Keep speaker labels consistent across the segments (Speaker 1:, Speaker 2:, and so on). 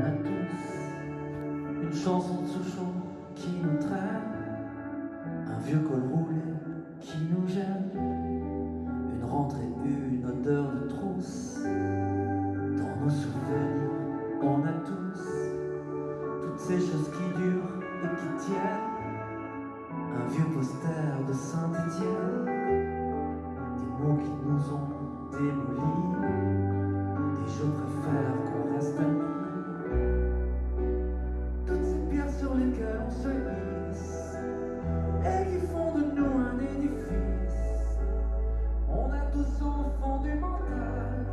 Speaker 1: a tous une chanson de Souchon qui nous traîne, un vieux col roulé qui nous gêne, une rentrée, une odeur de trousse. Dans nos souvenirs, on a tous toutes ces choses qui durent et qui tiennent, un vieux poster de Saint-Étienne, des mots qui nous ont démolis, des je préfère qu'on reste amis, toutes ces pierres sur lesquelles on se hisse et qui font de nous un édifice. On a tous au fond du mental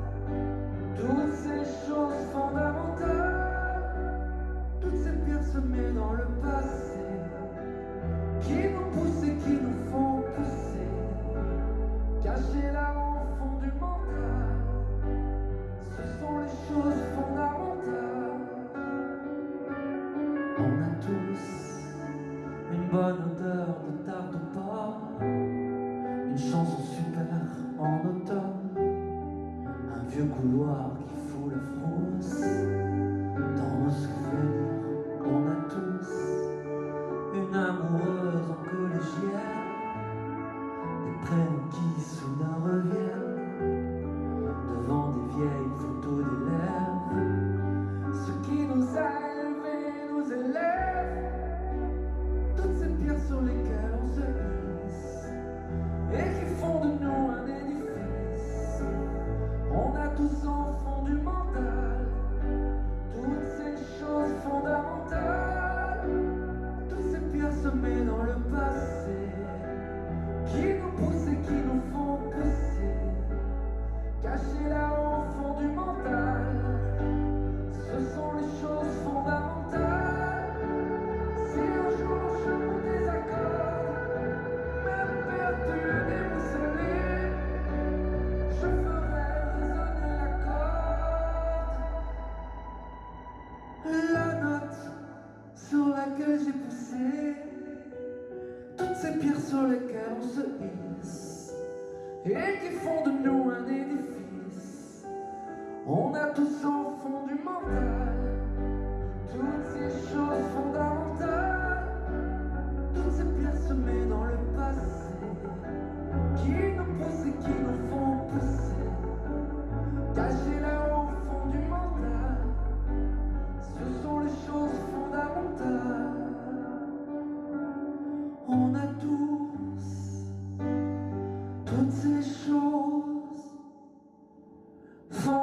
Speaker 1: toutes ces choses fondamentales, toutes ces pierres semées dans le passé qui nous poussent et qui nous font pousser, cachées là au fond du mental. Ce sont les choses fondamentales. On a tous une bonne odeur de tarte au porc, une chanson super en automne, un vieux couloir qui fout la frousse. Dans nos souvenirs, on a tous une amoureuse en collégienne, des prénoms qui soudain reviennent devant des vieilles photos d'élèves. Ce qui nous a élevés nous élève, toutes ces pierres sur lesquelles on se hisse et qui font de nous un édifice. On a tous en fond du mental toutes ces choses fondamentales, toutes ces pierres semées dans le passé qui nous poussent et qui nous font pousser, cachées là au fond du mental. Ce sont les choses fondamentales. Si un jour je me désaccorde, même perdu, déboussolé, je ferai résonner la corde, la note sur laquelle j'ai poussé toutes ces pierres sur lesquelles on se hisse et qui font de nous un édifice. On a tous au fond du mental toutes ces choses fondamentales, toutes ces pierres semées dans le passé qui nous poussent et qui nous font pousser, cachées là au fond du mental. Ce sont les choses fondamentales. On a tous toutes ces choses fondamentales.